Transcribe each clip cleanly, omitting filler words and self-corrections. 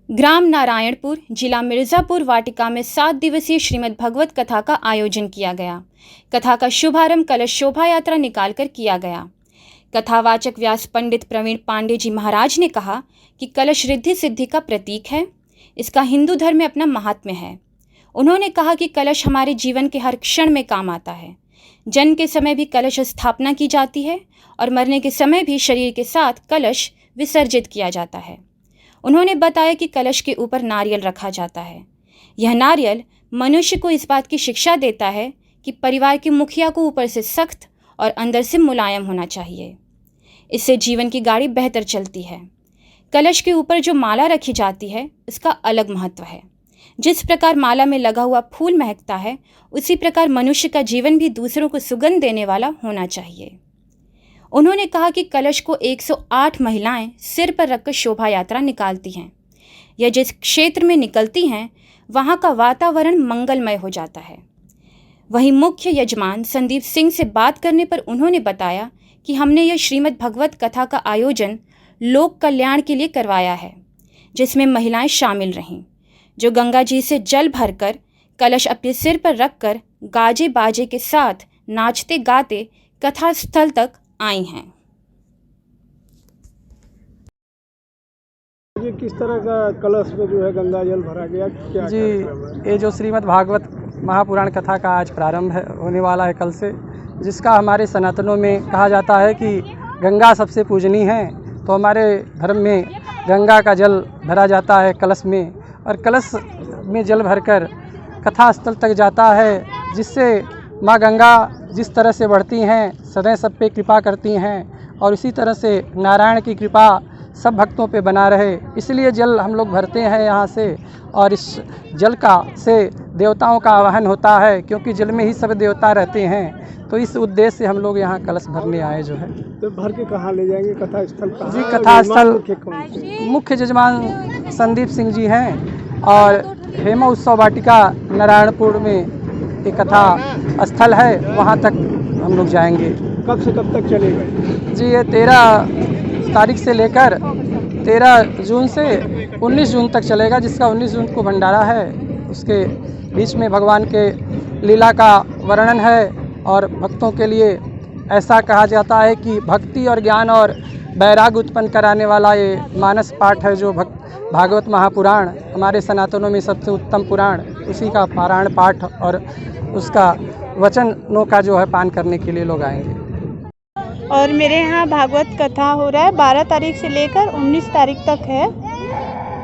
ग्राम नारायणपुर, जिला मिर्ज़ापुर वाटिका में 7 दिवसीय श्रीमद् भगवत कथा का आयोजन किया गया। कथा का शुभारंभ कलश शोभा यात्रा निकालकर किया गया। कथावाचक व्यास पंडित प्रवीण पांडे जी महाराज ने कहा कि कलश रिद्धि सिद्धि का प्रतीक है। इसका हिंदू धर्म में अपना महात्म्य है। उन्होंने कहा कि कलश हमारे जीवन के हर क्षण में काम आता है। जन्म के समय भी कलश स्थापना की जाती है और मरने के समय भी शरीर के साथ कलश विसर्जित किया जाता है। उन्होंने बताया कि कलश के ऊपर नारियल रखा जाता है। यह नारियल मनुष्य को इस बात की शिक्षा देता है कि परिवार के मुखिया को ऊपर से सख्त और अंदर से मुलायम होना चाहिए। इससे जीवन की गाड़ी बेहतर चलती है। कलश के ऊपर जो माला रखी जाती है, इसका अलग महत्व है। जिस प्रकार माला में लगा हुआ फूल महकता है, उसी प्रकार मनुष्य का जीवन भी दूसरों को सुगंध देने वाला होना चाहिए। उन्होंने कहा कि कलश को 108 महिलाएं सिर पर रखकर शोभा यात्रा निकालती हैं। यह जिस क्षेत्र में निकलती हैं, वहाँ का वातावरण मंगलमय हो जाता है। वहीं मुख्य यजमान संदीप सिंह से बात करने पर उन्होंने बताया कि हमने यह श्रीमद् भगवत कथा का आयोजन लोक कल्याण के लिए करवाया है, जिसमें महिलाएं शामिल रहीं, जो गंगा जी से जल भरकर कलश अपने सिर पर रखकर गाजे बाजे के साथ नाचते गाते कथा स्थल तक आई हैं। ये किस तरह का कलश में जो है गंगा जल भरा गया, क्या जी, ये जो श्रीमद् भागवत महापुराण कथा का आज प्रारंभ होने वाला है कल से, जिसका हमारे सनातनों में कहा जाता है कि गंगा सबसे पूजनीय है। तो हमारे धर्म में गंगा का जल भरा जाता है कलश में, और कलश में जल भरकर कथा स्थल तक जाता है, जिससे माँ गंगा जिस तरह से बढ़ती हैं, सदैव सब पे कृपा करती हैं, और इसी तरह से नारायण की कृपा सब भक्तों पे बना रहे, इसलिए जल हम लोग भरते हैं यहाँ से। और इस जल का से देवताओं का आवाहन होता है, क्योंकि जल में ही सब देवता रहते हैं। तो इस उद्देश्य से हम लोग यहाँ कलश भरने आए जो है। तो भर के कहाँ ले जाएंगे कथा स्थल? जी, कथा स्थल मुख्य यजमान संदीप सिंह जी हैं, और हेमा उत्सव वाटिका नारायणपुर में एक कथा स्थल है, वहाँ तक हम लोग जाएंगे। कब से कब तक चलेगा? जी, ये 13 तारीख से लेकर 13 जून से 19 जून तक चलेगा, जिसका 19 जून को भंडारा है। उसके बीच में भगवान के लीला का वर्णन है, और भक्तों के लिए ऐसा कहा जाता है कि भक्ति और ज्ञान और वैराग्य उत्पन्न कराने वाला ये मानस पाठ है, जो भागवत महापुराण हमारे सनातनों में सबसे उत्तम पुराण, उसी का पारायण पाठ और उसका वचनों का जो है पान करने के लिए लोग आएंगे। और मेरे यहाँ भागवत कथा हो रहा है 12 तारीख से लेकर 19 तारीख तक है,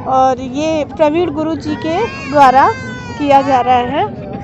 और ये प्रवीण गुरु जी के द्वारा किया जा रहा है।